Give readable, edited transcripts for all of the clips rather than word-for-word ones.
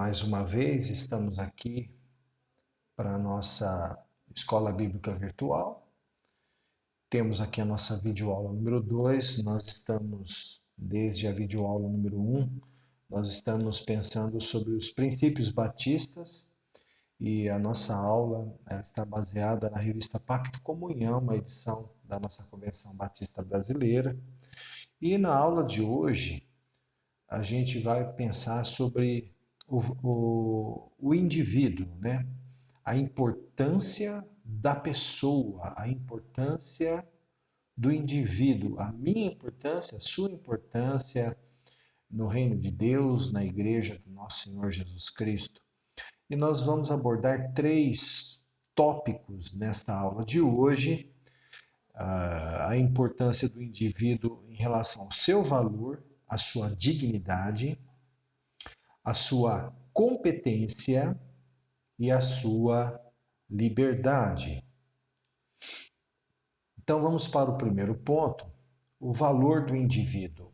Mais uma vez estamos aqui para a nossa Escola Bíblica Virtual. Temos aqui a nossa videoaula número 2. Nós estamos, desde a videoaula número 1, nós estamos pensando sobre os princípios batistas e a nossa aula ela está baseada na revista Pacto Comunhão, uma edição da nossa Convenção Batista Brasileira. E na aula de hoje, a gente vai pensar sobre o indivíduo, né? A importância da pessoa, a importância do indivíduo, a minha importância, a sua importância no reino de Deus, na igreja do nosso Senhor Jesus Cristo. E nós vamos abordar 3 tópicos nesta aula de hoje. A importância do indivíduo em relação ao seu valor, a sua dignidade, a sua competência e a sua liberdade. Então vamos para o primeiro ponto, o valor do indivíduo.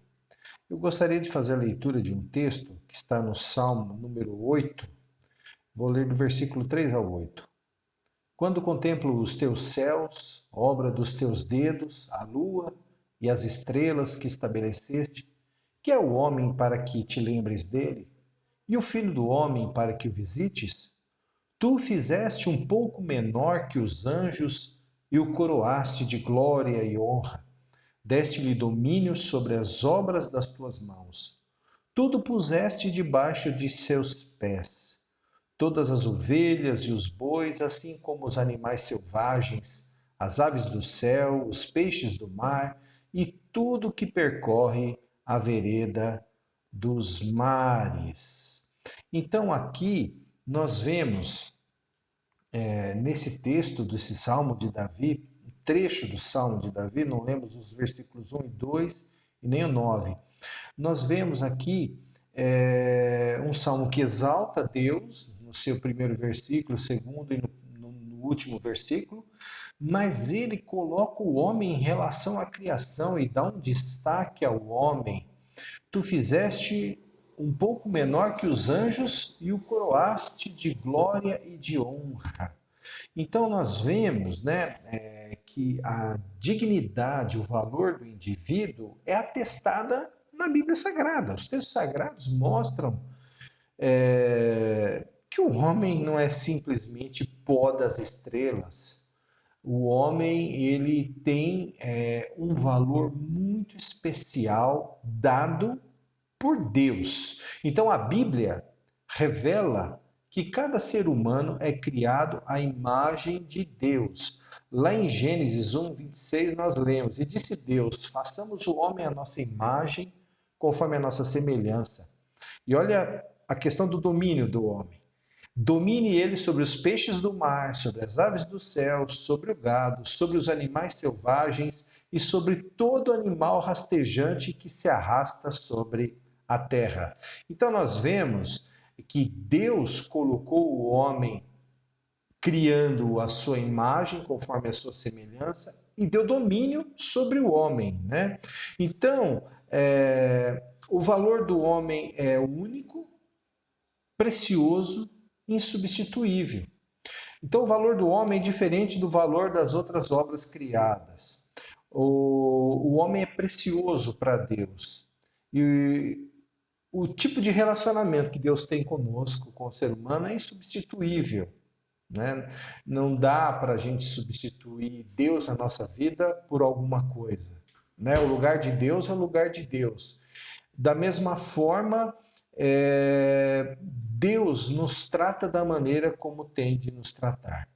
Eu gostaria de fazer a leitura de um texto que está no Salmo número 8. Vou ler do versículo 3 ao 8. Quando contemplo os teus céus, obra dos teus dedos, a lua e as estrelas que estabeleceste, que é o homem para que te lembres dele, e o filho do homem para que o visites? Tu o fizeste um pouco menor que os anjos e o coroaste de glória e honra. Deste-lhe domínio sobre as obras das tuas mãos. Tudo puseste debaixo de seus pés. Todas as ovelhas e os bois, assim como os animais selvagens, as aves do céu, os peixes do mar e tudo que percorre a vereda dos mares. Então aqui nós vemos, nesse texto desse Salmo de Davi, um trecho do Salmo de Davi, não lemos os versículos 1 e 2 e nem o 9. Nós vemos aqui um salmo que exalta Deus, no seu primeiro versículo, segundo e no último versículo, mas ele coloca o homem em relação à criação e dá um destaque ao homem. Tu fizeste um pouco menor que os anjos e o coroaste de glória e de honra. Então nós vemos, que a dignidade, o valor do indivíduo é atestada na Bíblia Sagrada. Os textos sagrados mostram que o homem não é simplesmente pó das estrelas. O homem ele tem um valor muito especial dado por Deus. Então a Bíblia revela que cada ser humano é criado à imagem de Deus. Lá em Gênesis 1, 26 nós lemos: E disse Deus, façamos o homem à nossa imagem, conforme a nossa semelhança. E olha a questão do domínio do homem. Domine ele sobre os peixes do mar, sobre as aves do céu, sobre o gado, sobre os animais selvagens e sobre todo animal rastejante que se arrasta sobre a terra. Então nós vemos que Deus colocou o homem criando a sua imagem, conforme a sua semelhança, e deu domínio sobre o homem, né? Então, o valor do homem é único, precioso, insubstituível. Então, o valor do homem é diferente do valor das outras obras criadas. O homem é precioso para Deus. E o tipo de relacionamento que Deus tem conosco, com o ser humano, é insubstituível. Né? Não dá para a gente substituir Deus na nossa vida por alguma coisa. Né? O lugar de Deus é o lugar de Deus. Da mesma forma, Deus nos trata da maneira como tem de nos tratar.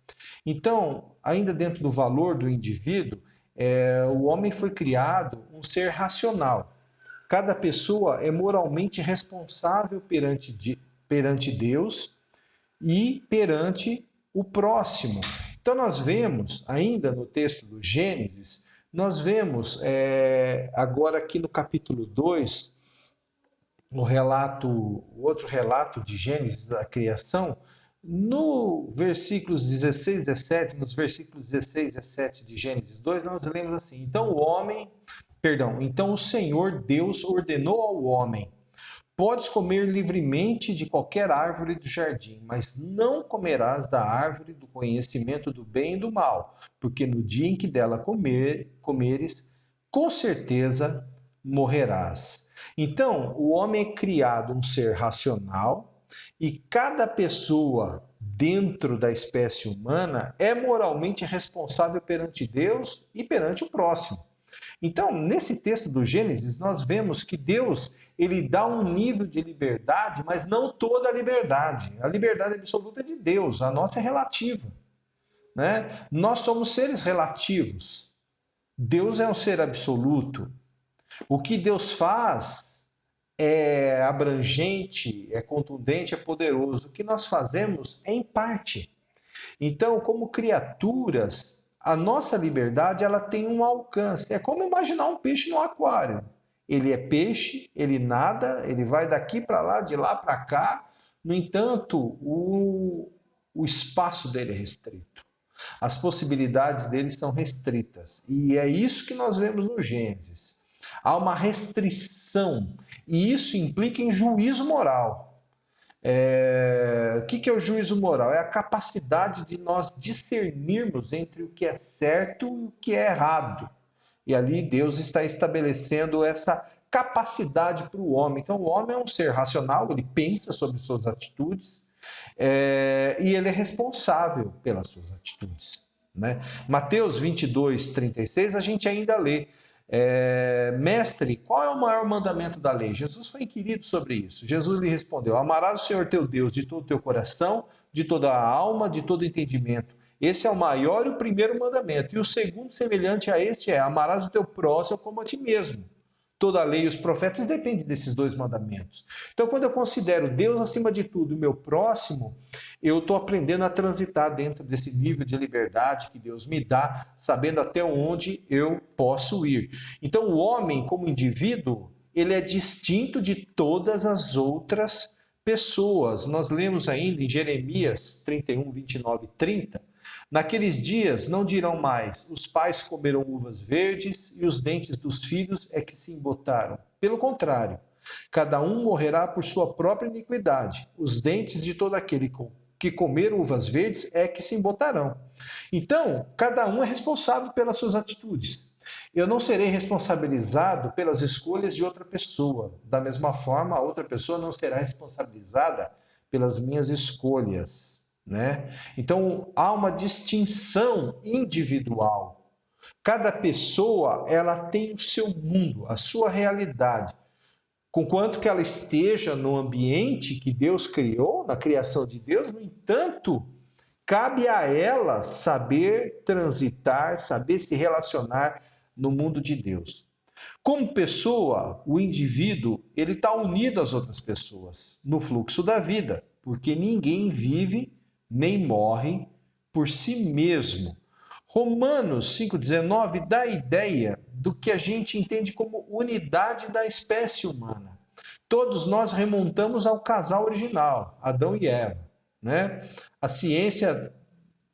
Então, ainda dentro do valor do indivíduo, o homem foi criado um ser racional. Cada pessoa é moralmente responsável perante Deus e perante o próximo. Então nós vemos, ainda no texto do Gênesis, nós vemos agora aqui no capítulo 2, o outro relato de Gênesis da criação, no versículos 16 e 17, nos versículos 16 e 17 de Gênesis 2, nós lemos assim: então o Senhor Deus ordenou ao homem: Podes comer livremente de qualquer árvore do jardim, mas não comerás da árvore do conhecimento do bem e do mal, porque no dia em que dela comeres, com certeza morrerás. Então, o homem é criado um ser racional e cada pessoa dentro da espécie humana é moralmente responsável perante Deus e perante o próximo. Então, nesse texto do Gênesis, nós vemos que Deus, ele dá um nível de liberdade, mas não toda a liberdade. A liberdade absoluta é de Deus, a nossa é relativa, né? Nós somos seres relativos. Deus é um ser absoluto. O que Deus faz é abrangente, é contundente, é poderoso. O que nós fazemos é em parte. Então, como criaturas, a nossa liberdade ela tem um alcance. É como imaginar um peixe no aquário. Ele é peixe, ele nada, ele vai daqui para lá, de lá para cá. No entanto, o espaço dele é restrito. As possibilidades dele são restritas. E é isso que nós vemos no Gênesis. Há uma restrição, e isso implica em juízo moral. O que é o juízo moral? É a capacidade de nós discernirmos entre o que é certo e o que é errado. E ali Deus está estabelecendo essa capacidade para o homem. Então o homem é um ser racional, ele pensa sobre suas atitudes e ele é responsável pelas suas atitudes, né? Mateus 22:36 a gente ainda lê. Mestre, qual é o maior mandamento da lei? Jesus foi inquirido sobre isso. Jesus lhe respondeu: amarás o Senhor teu Deus de todo o teu coração, de toda a alma, de todo o entendimento. Esse é o maior e o primeiro mandamento. E o segundo, semelhante a este, é: amarás o teu próximo como a ti mesmo. Toda a lei e os profetas dependem desses dois mandamentos. Então, quando eu considero Deus acima de tudo e o meu próximo, eu estou aprendendo a transitar dentro desse nível de liberdade que Deus me dá, sabendo até onde eu posso ir. Então, o homem, como indivíduo, ele é distinto de todas as outras pessoas. Nós lemos ainda em Jeremias 31, 29 e 30, naqueles dias não dirão mais: os pais comeram uvas verdes e os dentes dos filhos é que se embotaram. Pelo contrário, cada um morrerá por sua própria iniquidade. Os dentes de todo aquele que comer uvas verdes é que se embotarão. Então, cada um é responsável pelas suas atitudes. Eu não serei responsabilizado pelas escolhas de outra pessoa. Da mesma forma, a outra pessoa não será responsabilizada pelas minhas escolhas, né? Então, há uma distinção individual. Cada pessoa, ela tem o seu mundo, a sua realidade. Conquanto que ela esteja no ambiente que Deus criou, na criação de Deus, no entanto, cabe a ela saber transitar, saber se relacionar no mundo de Deus. Como pessoa, o indivíduo, ele está unido às outras pessoas no fluxo da vida, porque ninguém vive nem morre por si mesmo. Romanos 5,19 dá a ideia do que a gente entende como unidade da espécie humana. Todos nós remontamos ao casal original, Adão e Eva, né? A ciência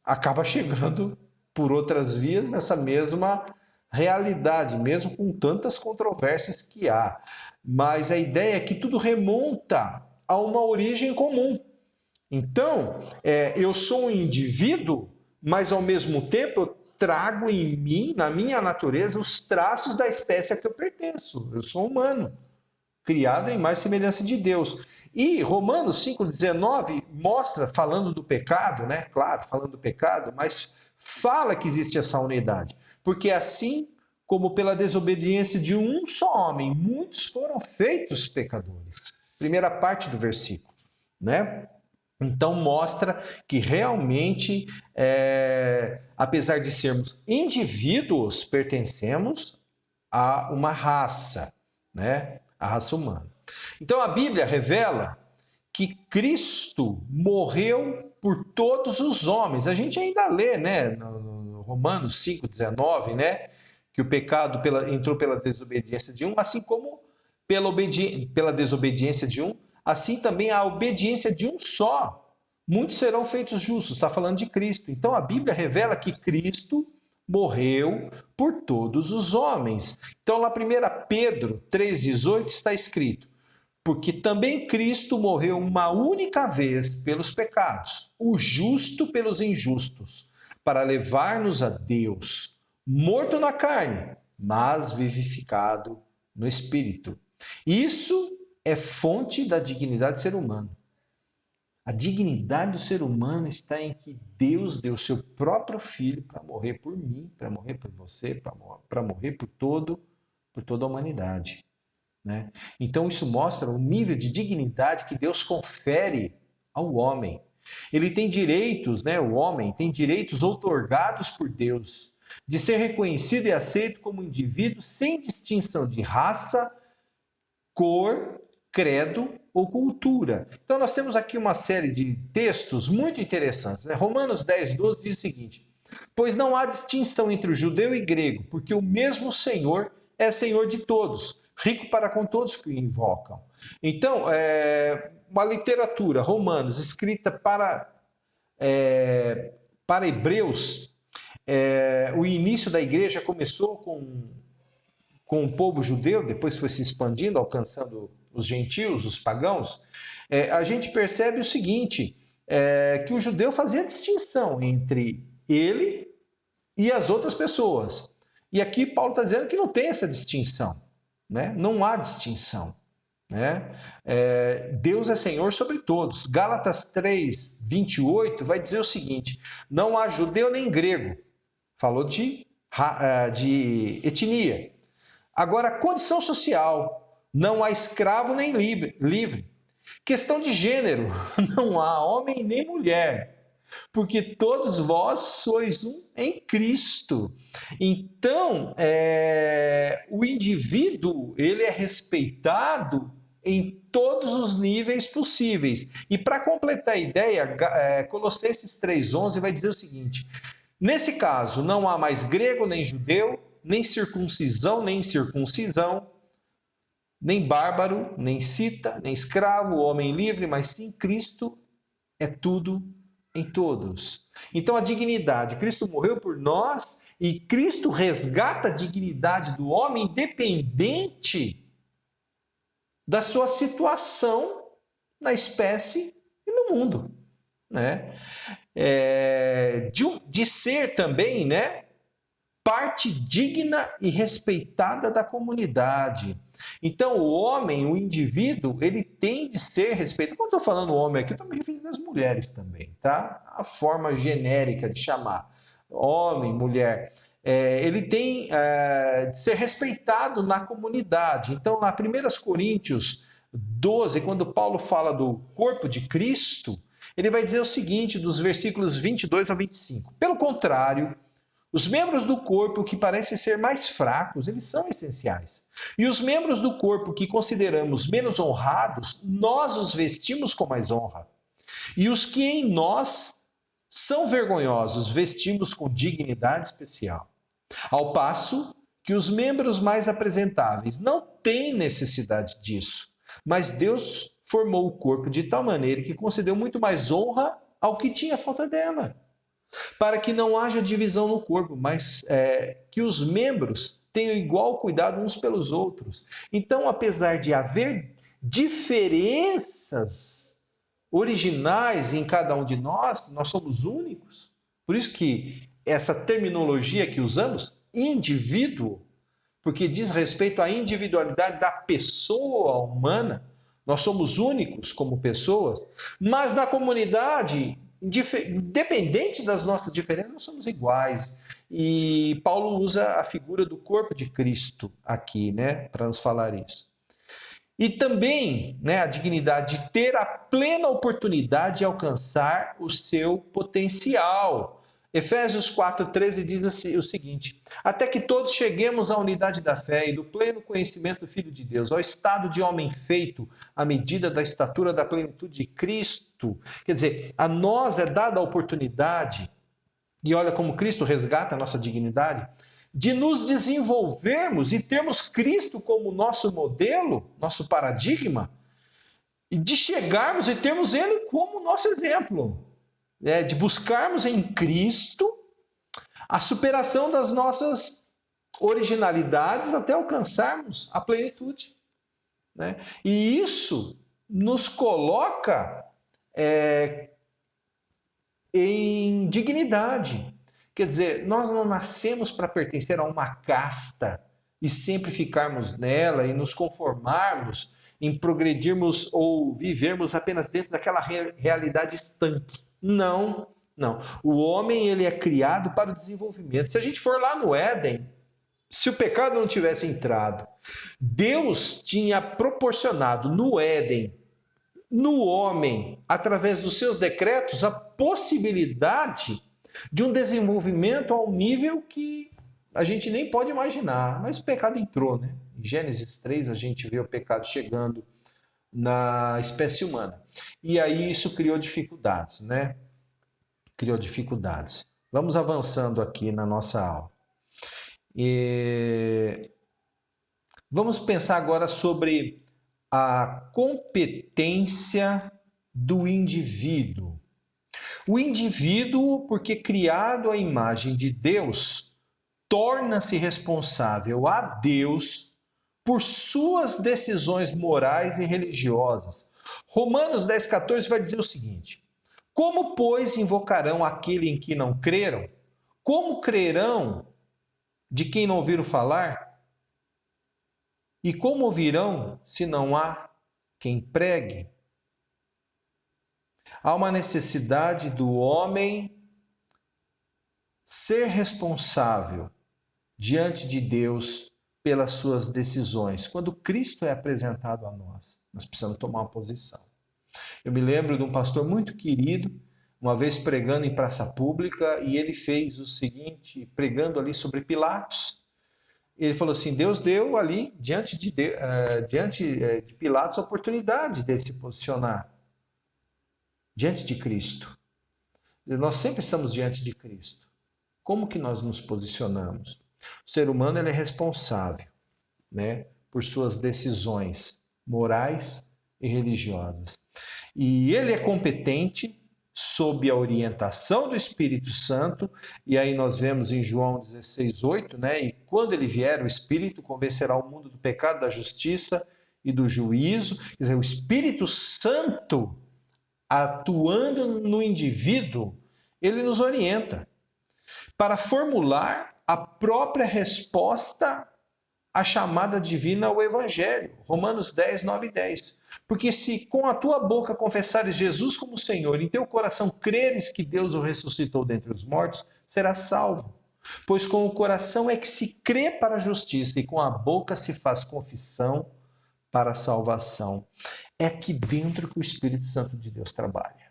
acaba chegando por outras vias nessa mesma realidade, mesmo com tantas controvérsias que há. Mas a ideia é que tudo remonta a uma origem comum. Então, eu sou um indivíduo, mas ao mesmo tempo eu trago em mim, na minha natureza, os traços da espécie a que eu pertenço. Eu sou humano, criado em imagem e semelhança de Deus. E Romanos 5,19 mostra, falando do pecado, né? Claro, falando do pecado, mas fala que existe essa unidade. Porque assim como pela desobediência de um só homem, muitos foram feitos pecadores. Primeira parte do versículo, né? Então mostra que realmente, apesar de sermos indivíduos, pertencemos a uma raça, né? A raça humana. Então a Bíblia revela que Cristo morreu por todos os homens. A gente ainda lê, né, no Romanos 5,19, né, que o pecado entrou pela desobediência de um, assim como pela desobediência de um, assim também a obediência de um só. Muitos serão feitos justos. Está falando de Cristo. Então a Bíblia revela que Cristo morreu por todos os homens. Então lá 1 Pedro 3,18 está escrito: porque também Cristo morreu uma única vez pelos pecados, o justo pelos injustos, para levar-nos a Deus, morto na carne, mas vivificado no Espírito. Isso é fonte da dignidade do ser humano. A dignidade do ser humano está em que Deus deu seu próprio Filho para morrer por mim, para morrer por você, para morrer por toda a humanidade. Né? Então isso mostra o nível de dignidade que Deus confere ao homem. Ele tem direitos, né? O homem tem direitos outorgados por Deus, de ser reconhecido e aceito como indivíduo sem distinção de raça, cor, credo ou cultura. Então nós temos aqui uma série de textos muito interessantes. Né? Romanos 10:12 diz o seguinte: pois não há distinção entre o judeu e grego, porque o mesmo Senhor é Senhor de todos, rico para com todos que o invocam. Então, uma literatura, Romanos, escrita para hebreus, o início da igreja começou com o povo judeu, depois foi se expandindo, alcançando os gentios, os pagãos. A gente percebe o seguinte, que o judeu fazia distinção entre ele e as outras pessoas. E aqui Paulo está dizendo que não tem essa distinção, né? Não há distinção. Né? Deus é Senhor sobre todos. Gálatas 3:28 vai dizer o seguinte: não há judeu nem grego. Falou de etnia. Agora, condição social, não há escravo nem livre. Questão de gênero, não há homem nem mulher, porque todos vós sois um em Cristo. Então, o indivíduo, ele é respeitado em todos os níveis possíveis. E para completar a ideia, Colossenses 3:11 vai dizer o seguinte: nesse caso, não há mais grego nem judeu, nem circuncisão nem incircuncisão, nem bárbaro, nem cita, nem escravo, homem livre, mas sim Cristo é tudo em todos. Então a dignidade, Cristo morreu por nós e Cristo resgata a dignidade do homem independente da sua situação na espécie e no mundo. Né? De ser também, né, parte digna e respeitada da comunidade. Então, o homem, o indivíduo, ele tem de ser respeitado. Quando eu estou falando homem aqui, eu estou me referindo às mulheres também, tá? A forma genérica de chamar. Homem, mulher. Ele tem de ser respeitado na comunidade. Então, na 1 Coríntios 12, quando Paulo fala do corpo de Cristo, ele vai dizer o seguinte, dos versículos 22 a 25. Pelo contrário, os membros do corpo que parecem ser mais fracos, eles são essenciais. E os membros do corpo que consideramos menos honrados, nós os vestimos com mais honra. E os que em nós são vergonhosos, vestimos com dignidade especial. Ao passo que os membros mais apresentáveis não têm necessidade disso, mas Deus formou o corpo de tal maneira que concedeu muito mais honra ao que tinha falta dela, para que não haja divisão no corpo, mas que os membros tenham igual cuidado uns pelos outros. Então, apesar de haver diferenças originais em cada um de nós, nós somos únicos. Por isso que essa terminologia que usamos, indivíduo, porque diz respeito à individualidade da pessoa humana, nós somos únicos como pessoas, mas na comunidade, independente das nossas diferenças, nós somos iguais. E Paulo usa a figura do corpo de Cristo aqui, né, para nos falar isso. E também, né, a dignidade de ter a plena oportunidade de alcançar o seu potencial. Efésios 4:13 diz assim, o seguinte: até que todos cheguemos à unidade da fé e do pleno conhecimento do Filho de Deus, ao estado de homem feito, à medida da estatura da plenitude de Cristo. Quer dizer, a nós é dada a oportunidade, e olha como Cristo resgata a nossa dignidade, de nos desenvolvermos e termos Cristo como nosso modelo, nosso paradigma, e de chegarmos e termos Ele como nosso exemplo. De buscarmos em Cristo a superação das nossas originalidades até alcançarmos a plenitude. né? E isso nos coloca em dignidade. Quer dizer, nós não nascemos para pertencer a uma casta e sempre ficarmos nela e nos conformarmos em progredirmos ou vivermos apenas dentro daquela realidade estanque. Não, não. O homem, ele é criado para o desenvolvimento. Se a gente for lá no Éden, se o pecado não tivesse entrado, Deus tinha proporcionado no Éden, no homem, através dos seus decretos, a possibilidade de um desenvolvimento a um nível que a gente nem pode imaginar. Mas o pecado entrou, né? Em Gênesis 3, a gente vê o pecado chegando na espécie humana. E aí isso criou dificuldades, né? Criou dificuldades. Vamos avançando aqui na nossa aula. Vamos pensar agora sobre a competência do indivíduo. O indivíduo, porque criado à imagem de Deus, torna-se responsável a Deus por suas decisões morais e religiosas. Romanos 10,14 vai dizer o seguinte: como, pois, invocarão aquele em que não creram? Como crerão de quem não ouviram falar? E como ouvirão se não há quem pregue? Há uma necessidade do homem ser responsável diante de Deus pelas suas decisões. Quando Cristo é apresentado a nós, nós precisamos tomar uma posição. Eu me lembro de um pastor muito querido, uma vez pregando em praça pública, e ele fez o seguinte, pregando ali sobre Pilatos. Ele falou assim: Deus deu ali, diante de Pilatos, a oportunidade de se posicionar diante de Cristo. Nós sempre estamos diante de Cristo. Como que nós nos posicionamos? O ser humano, ele é responsável, né, por suas decisões morais e religiosas. E ele é competente sob a orientação do Espírito Santo, e aí nós vemos em João 16:8, né? E quando ele vier, o Espírito convencerá o mundo do pecado, da justiça e do juízo. Quer dizer, o Espírito Santo atuando no indivíduo, ele nos orienta para formular a própria resposta à chamada divina ao Evangelho. Romanos 10, 9 e 10. Porque se com a tua boca confessares Jesus como Senhor, em teu coração creres que Deus o ressuscitou dentre os mortos, serás salvo. Pois com o coração é que se crê para a justiça e com a boca se faz confissão para a salvação. É aqui dentro que o Espírito Santo de Deus trabalha.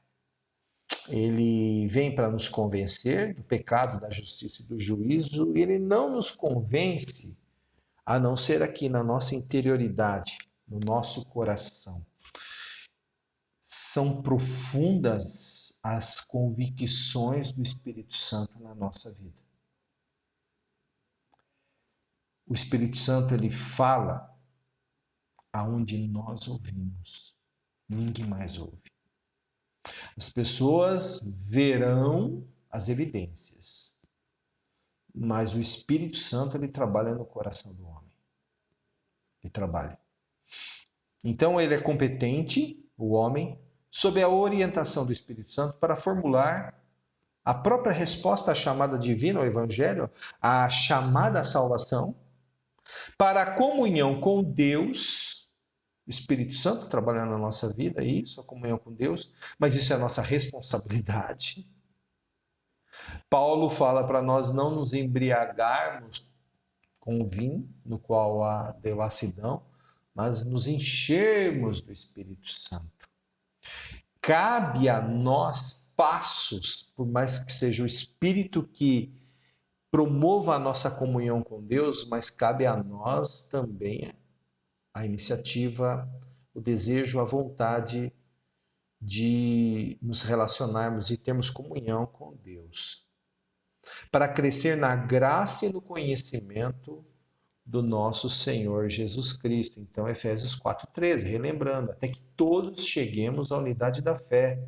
Ele vem para nos convencer do pecado, da justiça e do juízo, e ele não nos convence a não ser aqui na nossa interioridade, no nosso coração. São profundas as convicções do Espírito Santo na nossa vida. O Espírito Santo, ele fala aonde nós ouvimos. Ninguém mais ouve. As pessoas verão as evidências, mas o Espírito Santo, ele trabalha no coração do homem. Ele trabalha. Então ele é competente, o homem, sob a orientação do Espírito Santo, para formular a própria resposta à chamada divina, ao Evangelho, à chamada à salvação, para a comunhão com Deus. O Espírito Santo trabalhando na nossa vida, isso, a comunhão com Deus, mas isso é a nossa responsabilidade. Paulo fala para nós não nos embriagarmos com o vinho, no qual há devassidão, mas nos enchermos do Espírito Santo. Cabe a nós passos, por mais que seja o Espírito que promova a nossa comunhão com Deus, mas cabe a nós também a iniciativa, o desejo, a vontade de nos relacionarmos e termos comunhão com Deus. Para crescer na graça e no conhecimento do nosso Senhor Jesus Cristo. Então, Efésios 4:13, relembrando, até que todos cheguemos à unidade da fé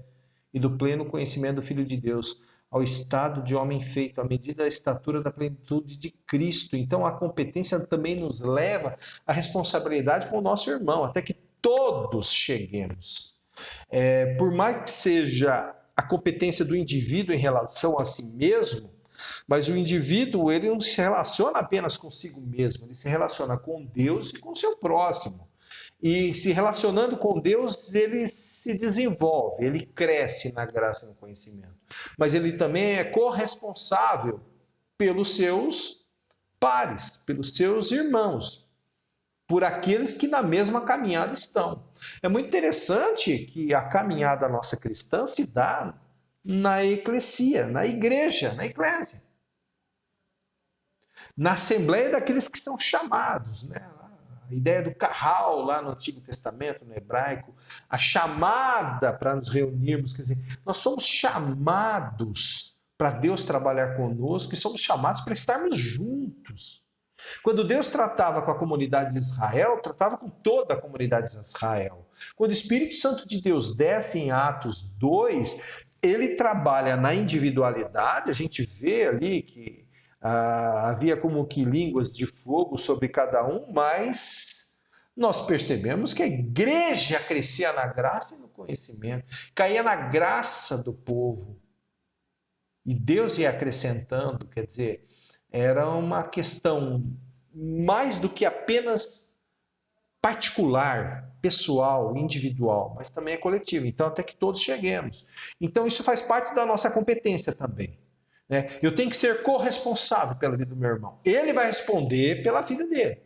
e do pleno conhecimento do Filho de Deus, ao estado de homem feito, à medida da estatura da plenitude de Cristo. Então a competência também nos leva à responsabilidade com o nosso irmão, até que todos cheguemos. Por mais que seja a competência do indivíduo em relação a si mesmo, mas o indivíduo ele não se relaciona apenas consigo mesmo, ele se relaciona com Deus e com o seu próximo. E se relacionando com Deus, ele se desenvolve, ele cresce na graça e no conhecimento. Mas ele também é corresponsável pelos seus pares, pelos seus irmãos, por aqueles que na mesma caminhada estão. É muito interessante que a caminhada nossa cristã se dá na eclesia, na igreja, na eclésia. Na assembleia daqueles que são chamados, né? A ideia do carral lá no Antigo Testamento, no hebraico, a chamada para nos reunirmos, quer dizer, nós somos chamados para Deus trabalhar conosco e somos chamados para estarmos juntos. Quando Deus tratava com a comunidade de Israel, tratava com toda a comunidade de Israel. Quando o Espírito Santo de Deus desce em Atos 2, ele trabalha na individualidade, a gente vê ali que havia como que línguas de fogo sobre cada um, mas nós percebemos que a igreja crescia na graça e no conhecimento, caía na graça do povo. E Deus ia acrescentando, quer dizer, era uma questão mais do que apenas particular, pessoal, individual, mas também é coletivo. Então, até que todos cheguemos. Então, isso faz parte da nossa competência também. Eu tenho que ser corresponsável pela vida do meu irmão. Ele vai responder pela vida dele.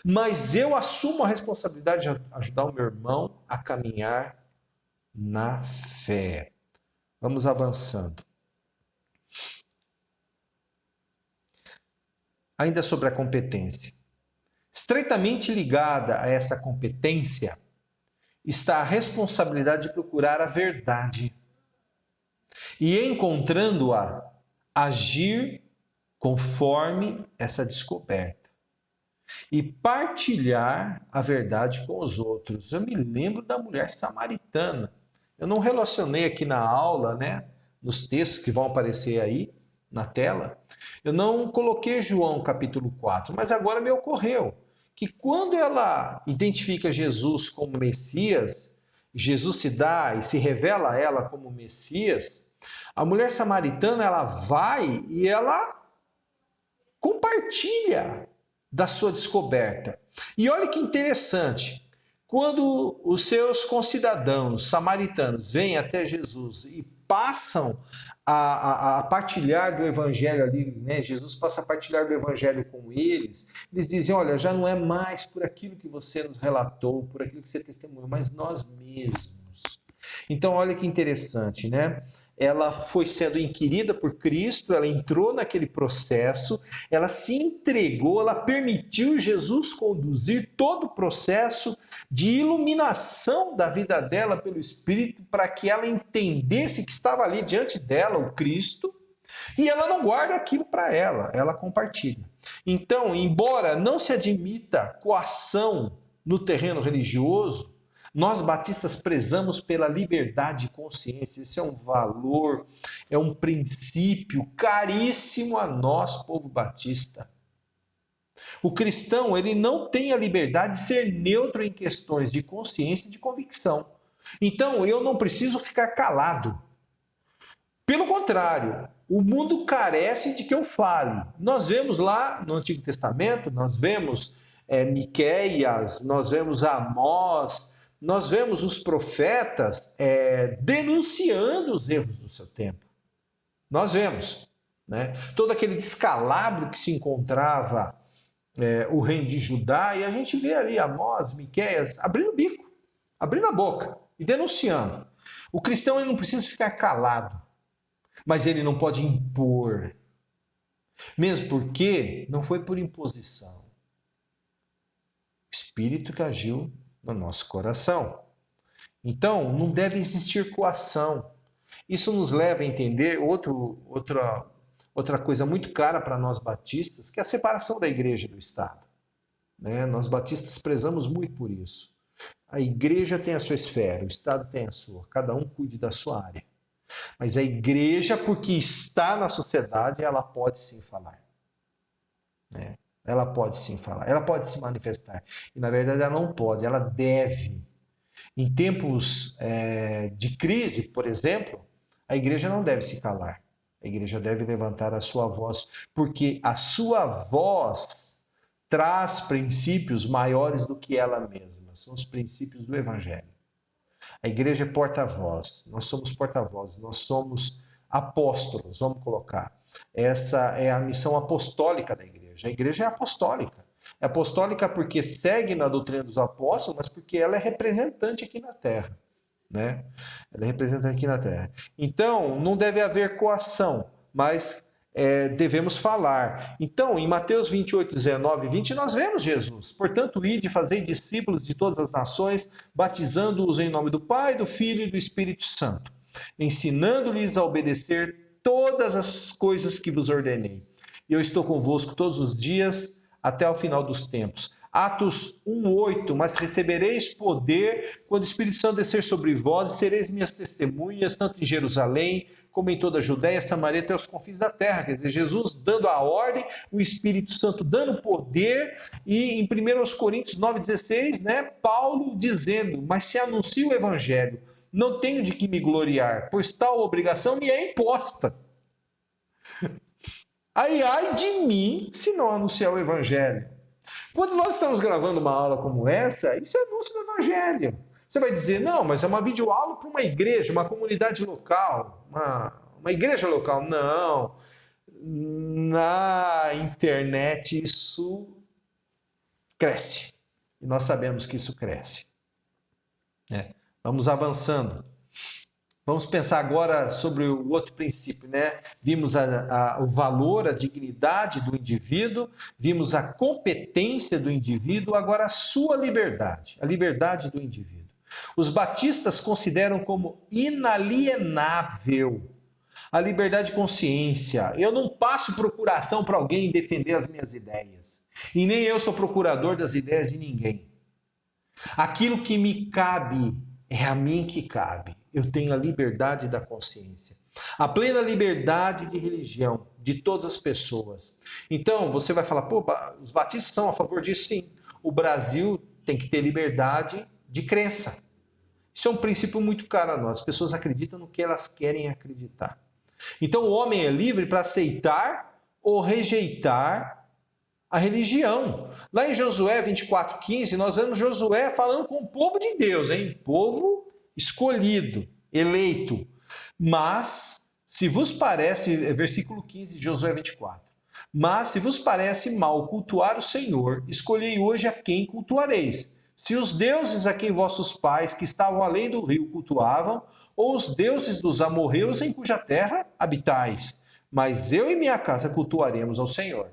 Mas eu assumo a responsabilidade de ajudar o meu irmão a caminhar na fé. Vamos avançando. Ainda sobre a competência. Estreitamente ligada a essa competência está a responsabilidade de procurar a verdade. E encontrando-a, agir conforme essa descoberta e partilhar a verdade com os outros. Eu me lembro da mulher samaritana. Eu não relacionei aqui na aula, nos textos que vão aparecer aí na tela. Eu não coloquei João capítulo 4, mas agora me ocorreu que quando ela identifica Jesus como Messias, Jesus se dá e se revela a ela como Messias, a mulher samaritana, ela vai e ela compartilha da sua descoberta. E olha que interessante, quando os seus concidadãos samaritanos vêm até Jesus e passam a partilhar do evangelho ali, Jesus passa a partilhar do evangelho com eles, eles dizem, olha, já não é mais por aquilo que você nos relatou, por aquilo que você testemunhou, mas nós mesmos. Então, olha que interessante, Ela foi sendo inquirida por Cristo, ela entrou naquele processo, ela se entregou, ela permitiu Jesus conduzir todo o processo de iluminação da vida dela pelo Espírito, para que ela entendesse que estava ali diante dela o Cristo, e ela não guarda aquilo para ela compartilha. Então, embora não se admita coação no terreno religioso, nós batistas prezamos pela liberdade de consciência. Esse é um valor, é um princípio caríssimo a nós, povo batista. O cristão, ele não tem a liberdade de ser neutro em questões de consciência e de convicção. Então, eu não preciso ficar calado. Pelo contrário, o mundo carece de que eu fale. Nós vemos lá no Antigo Testamento, nós vemos Miqueias, nós vemos Amós, nós vemos os profetas denunciando os erros do seu tempo. Nós vemos, todo aquele descalabro que se encontrava o reino de Judá, e a gente vê ali Amós, Miqueias, abrindo o bico, abrindo a boca e denunciando. O cristão ele não precisa ficar calado, mas ele não pode impor, mesmo porque não foi por imposição. O Espírito que agiu no nosso coração. Então, não deve existir coação. Isso nos leva a entender outra coisa muito cara para nós batistas, que é a separação da igreja do Estado. Nós batistas prezamos muito por isso. A igreja tem a sua esfera, o Estado tem a sua, cada um cuide da sua área. Mas a igreja, porque está na sociedade, ela pode sim falar. Né? Ela pode sim falar, ela pode se manifestar. E na verdade ela não pode, ela deve. Em tempos de crise, por exemplo, a igreja não deve se calar. A igreja deve levantar a sua voz, porque a sua voz traz princípios maiores do que ela mesma. São os princípios do Evangelho. A igreja é porta-voz, nós somos porta-vozes, nós somos apóstolos, vamos colocar. Essa é a missão apostólica da igreja. A igreja é apostólica. É apostólica porque segue na doutrina dos apóstolos, mas porque ela é representante aqui na terra. Né? Ela é representante aqui na terra. Então, não deve haver coação, mas devemos falar. Então, em Mateus 28, 19 e 20, nós vemos Jesus. Portanto, ide, fazei discípulos de todas as nações, batizando-os em nome do Pai, do Filho e do Espírito Santo, ensinando-lhes a obedecer todas as coisas que vos ordenei. E eu estou convosco todos os dias, até ao final dos tempos. Atos 1:8, mas recebereis poder quando o Espírito Santo descer sobre vós e sereis minhas testemunhas, tanto em Jerusalém, como em toda a Judéia, Samaria, até os confins da terra. Quer dizer, Jesus dando a ordem, o Espírito Santo dando poder, e em 1 Coríntios 9,16, né, Paulo dizendo, mas se anuncio o Evangelho, não tenho de que me gloriar, pois tal obrigação me é imposta. Ai de mim, se não anunciar o Evangelho. Quando nós estamos gravando uma aula como essa, isso é anúncio do Evangelho. Você vai dizer, não, mas é uma videoaula para uma igreja, uma comunidade local, uma igreja local. Não. Na internet isso cresce. E nós sabemos que isso cresce. Vamos avançando. Vamos pensar agora sobre o outro princípio, né? Vimos o valor, a dignidade do indivíduo, vimos a competência do indivíduo, agora a sua liberdade, a liberdade do indivíduo. Os batistas consideram como inalienável a liberdade de consciência. Eu não passo procuração para alguém defender as minhas ideias, e nem eu sou procurador das ideias de ninguém. Aquilo que me cabe é a mim que cabe. Eu tenho a liberdade da consciência. A plena liberdade de religião de todas as pessoas. Então, você vai falar, pô, os batistas são a favor disso? Sim. O Brasil tem que ter liberdade de crença. Isso é um princípio muito caro a nós. As pessoas acreditam no que elas querem acreditar. Então, o homem é livre para aceitar ou rejeitar a religião. Lá em Josué 24:15, nós vemos Josué falando com o povo de Deus, hein? Povo escolhido, eleito. Mas, se vos parece, versículo 15 de Josué 24, mas se vos parece mal cultuar o Senhor, escolhei hoje a quem cultuareis. Se os deuses a quem vossos pais, que estavam além do rio, cultuavam, ou os deuses dos amorreus em cuja terra habitais. Mas eu e minha casa cultuaremos ao Senhor.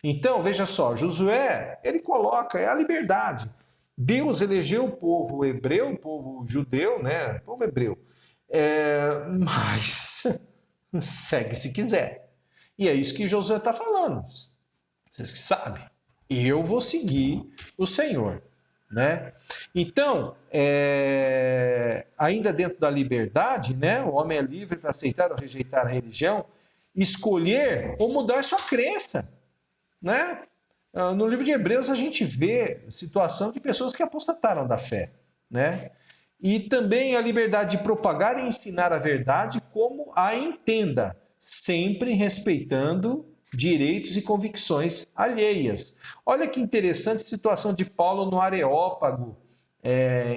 Então, veja só, Josué, ele coloca, é a liberdade. Deus elegeu o povo hebreu, o povo judeu, né? O povo hebreu. Mas segue se quiser. E é isso que Josué está falando. Vocês que sabem. Eu vou seguir o Senhor. Né? Então, ainda dentro da liberdade, né? O homem é livre para aceitar ou rejeitar a religião, escolher ou mudar sua crença. Né? No livro de Hebreus a gente vê a situação de pessoas que apostataram da fé, né? E também a liberdade de propagar e ensinar a verdade como a entenda, sempre respeitando direitos e convicções alheias. Olha que interessante a situação de Paulo no Areópago,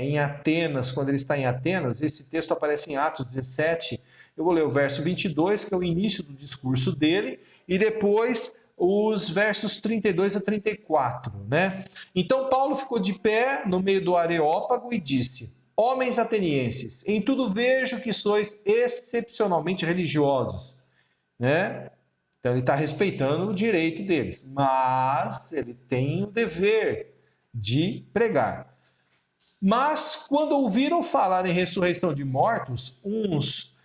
em Atenas, quando ele está em Atenas. Esse texto aparece em Atos 17. Eu vou ler o verso 22, que é o início do discurso dele, e depois os versos 32 a 34, né? Então Paulo ficou de pé no meio do Areópago e disse: homens atenienses, em tudo vejo que sois excepcionalmente religiosos, né? Então ele está respeitando o direito deles, mas ele tem o dever de pregar. Mas quando ouviram falar em ressurreição de mortos, uns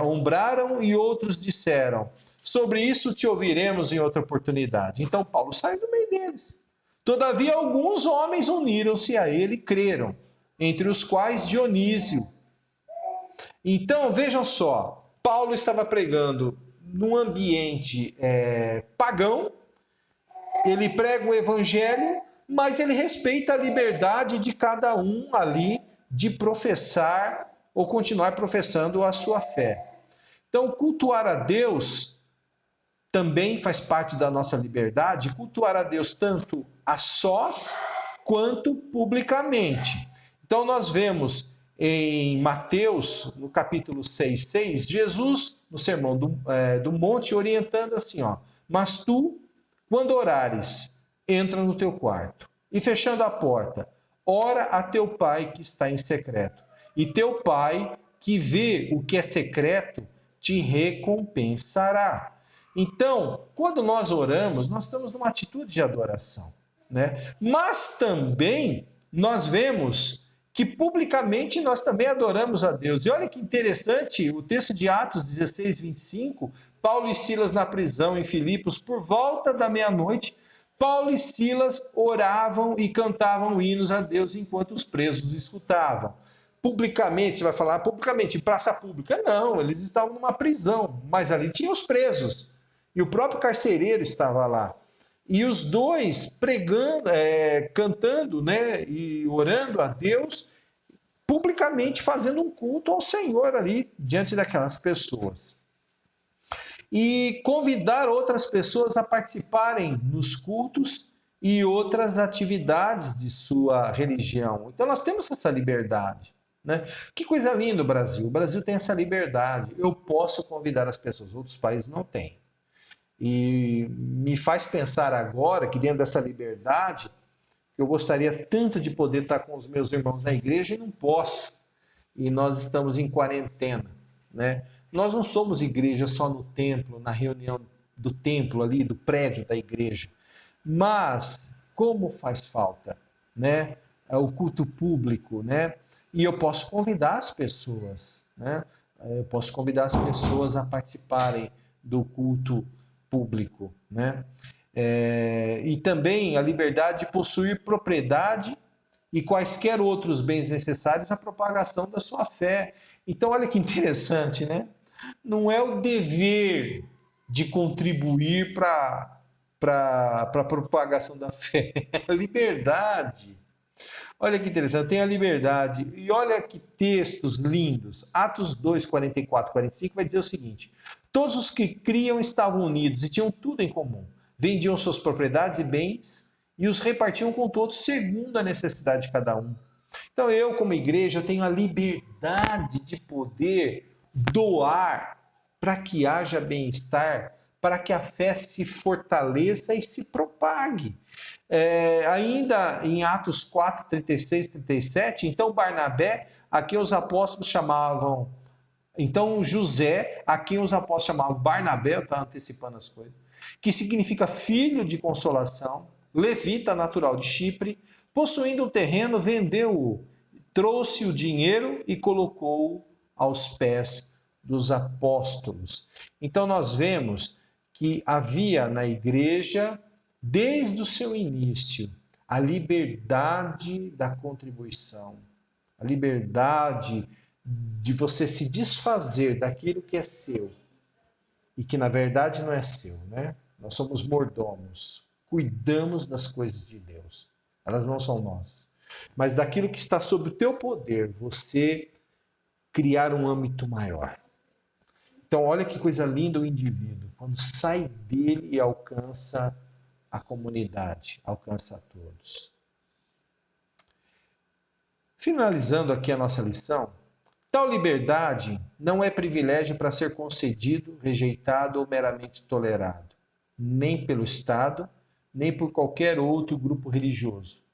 ombraram e outros disseram: sobre isso te ouviremos em outra oportunidade. Então Paulo sai do meio deles. Todavia alguns homens uniram-se a ele e creram, entre os quais Dionísio, Então, vejam só, Paulo estava pregando num ambiente pagão, ele prega o evangelho, mas ele respeita a liberdade de cada um ali de professar ou continuar professando a sua fé. Então, cultuar a Deus também faz parte da nossa liberdade, cultuar a Deus tanto a sós quanto publicamente. Então, nós vemos em Mateus, no capítulo 6:6, Jesus, no Sermão do Monte, orientando assim, ó: mas tu, quando orares, entra no teu quarto e, fechando a porta, ora a teu pai que está em secreto. E teu pai, que vê o que é secreto, te recompensará. Então, quando nós oramos, nós estamos numa atitude de adoração, né? Mas também nós vemos que publicamente nós também adoramos a Deus. E olha que interessante, o texto de Atos 16:25, Paulo e Silas na prisão em Filipos, por volta da meia-noite, Paulo e Silas oravam e cantavam hinos a Deus enquanto os presos escutavam. Publicamente, você vai falar publicamente, em praça pública? Não, eles estavam numa prisão, mas ali tinha os presos. E o próprio carcereiro estava lá. E os dois pregando, cantando, né, e orando a Deus, publicamente fazendo um culto ao Senhor ali, diante daquelas pessoas. E convidar outras pessoas a participarem nos cultos e outras atividades de sua religião. Então nós temos essa liberdade, né? Que coisa linda o Brasil. O Brasil tem essa liberdade. Eu posso convidar as pessoas, outros países não têm. E me faz pensar agora que dentro dessa liberdade, eu gostaria tanto de poder estar com os meus irmãos na igreja e não posso. E nós estamos em quarentena, né? Nós não somos igreja só no templo, na reunião do templo ali, do prédio da igreja. Mas como faz falta, né? O culto público, né? E eu posso convidar as pessoas, né? Eu posso convidar as pessoas a participarem do culto público, né? E também a liberdade de possuir propriedade e quaisquer outros bens necessários à propagação da sua fé. Então, olha que interessante, né? Não é o dever de contribuir para a propagação da fé, é a liberdade. Olha que interessante, tem a liberdade. E olha que textos lindos. Atos 2, 44, 45 vai dizer o seguinte: todos os que criam estavam unidos e tinham tudo em comum. Vendiam suas propriedades e bens e os repartiam com todos segundo a necessidade de cada um. Então eu, como igreja, tenho a liberdade de poder doar para que haja bem-estar, para que a fé se fortaleça e se propague. Ainda em Atos 4, 36, 37, então Barnabé, a quem os apóstolos chamavam... Então José, a quem os apóstolos chamavam Barnabé, eu estava antecipando as coisas, que significa filho de consolação, levita natural de Chipre, possuindo um terreno, vendeu-o, trouxe o dinheiro e colocou aos pés dos apóstolos. Então nós vemos que havia na igreja, desde o seu início, a liberdade da contribuição, a liberdade de você se desfazer daquilo que é seu e que na verdade não é seu, né? Nós somos mordomos, cuidamos das coisas de Deus, elas não são nossas, mas daquilo que está sob o teu poder, você criar um âmbito maior. Então olha que coisa linda o indivíduo, quando sai dele e alcança a comunidade, alcança a todos. Finalizando aqui a nossa lição, tal liberdade não é privilégio para ser concedido, rejeitado ou meramente tolerado, nem pelo Estado, nem por qualquer outro grupo religioso.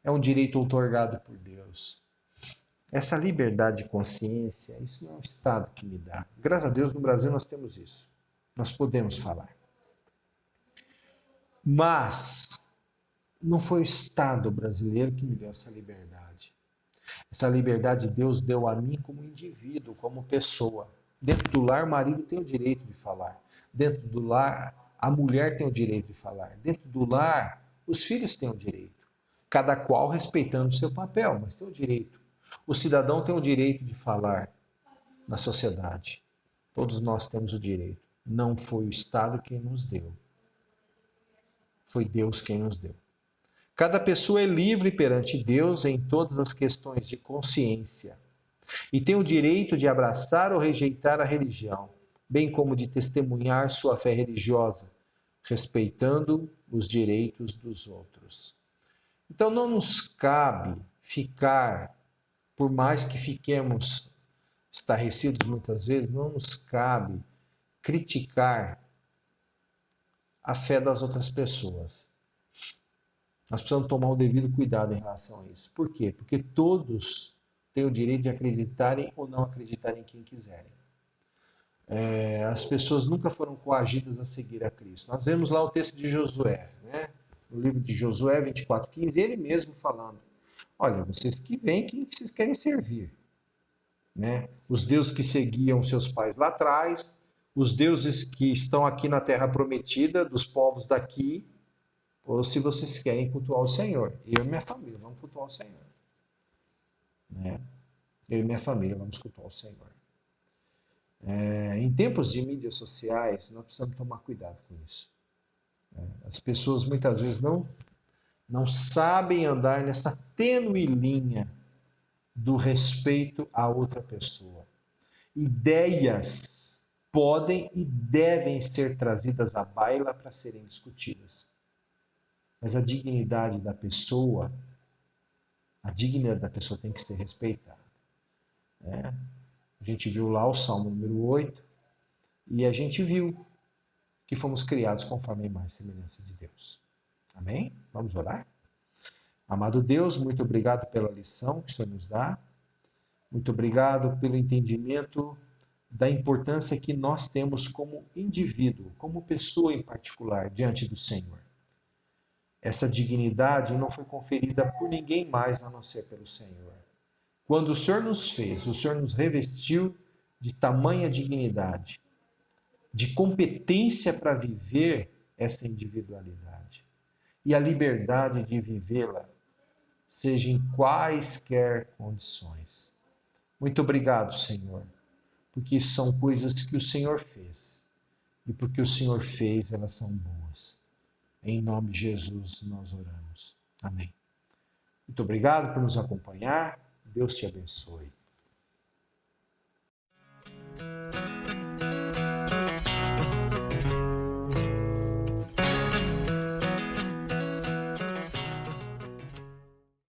É um direito outorgado por Deus. Essa liberdade de consciência, isso não é o Estado que me dá. Graças a Deus, no Brasil nós temos isso. Nós podemos falar. Mas não foi o Estado brasileiro que me deu essa liberdade. Essa liberdade Deus deu a mim como indivíduo, como pessoa. Dentro do lar, o marido tem o direito de falar. Dentro do lar, a mulher tem o direito de falar. Dentro do lar, os filhos têm o direito. Cada qual respeitando o seu papel, mas tem o direito. O cidadão tem o direito de falar. na sociedade. Todos nós temos o direito. Não foi o Estado quem nos deu. Foi Deus quem nos deu. Cada pessoa é livre perante Deus em todas as questões de consciência e tem o direito de abraçar ou rejeitar a religião, bem como de testemunhar sua fé religiosa, respeitando os direitos dos outros. Então não nos cabe ficar, por mais que fiquemos estarrecidos muitas vezes, não nos cabe criticar a fé das outras pessoas. Nós precisamos tomar o devido cuidado em relação a isso. Por quê? Porque todos têm o direito de acreditarem ou não acreditarem em quem quiserem. As pessoas nunca foram coagidas a seguir a Cristo. Nós vemos lá o texto de Josué, né? No livro de Josué 24:15, ele mesmo falando: olha, vocês que vêm, que vocês querem servir, né? Os deuses que seguiam seus pais lá atrás, os deuses que estão aqui na terra prometida, dos povos daqui, ou se vocês querem cultuar o Senhor. Eu e minha família vamos cultuar o Senhor, né? Eu e minha família vamos cultuar o Senhor. Em tempos de mídias sociais, nós precisamos tomar cuidado com isso. As pessoas muitas vezes não sabem andar nessa tênue linha do respeito a outra pessoa. Ideias podem e devem ser trazidas à baila para serem discutidas. Mas a dignidade da pessoa tem que ser respeitada. Né? A gente viu lá o Salmo número 8 e a gente viu que fomos criados conforme a imagem e semelhança de Deus. Amém? Vamos orar? Amado Deus, muito obrigado pela lição que o Senhor nos dá. Muito obrigado pelo entendimento da importância que nós temos como indivíduo, como pessoa em particular, diante do Senhor. Essa dignidade não foi conferida por ninguém mais a não ser pelo Senhor. Quando o Senhor nos fez, o Senhor nos revestiu de tamanha dignidade, de competência para viver essa individualidade e a liberdade de vivê-la, seja em quaisquer condições. Muito obrigado, Senhor, porque são coisas que o Senhor fez e porque o Senhor fez, elas são boas. Em nome de Jesus nós oramos. Amém. Muito obrigado por nos acompanhar. Deus te abençoe.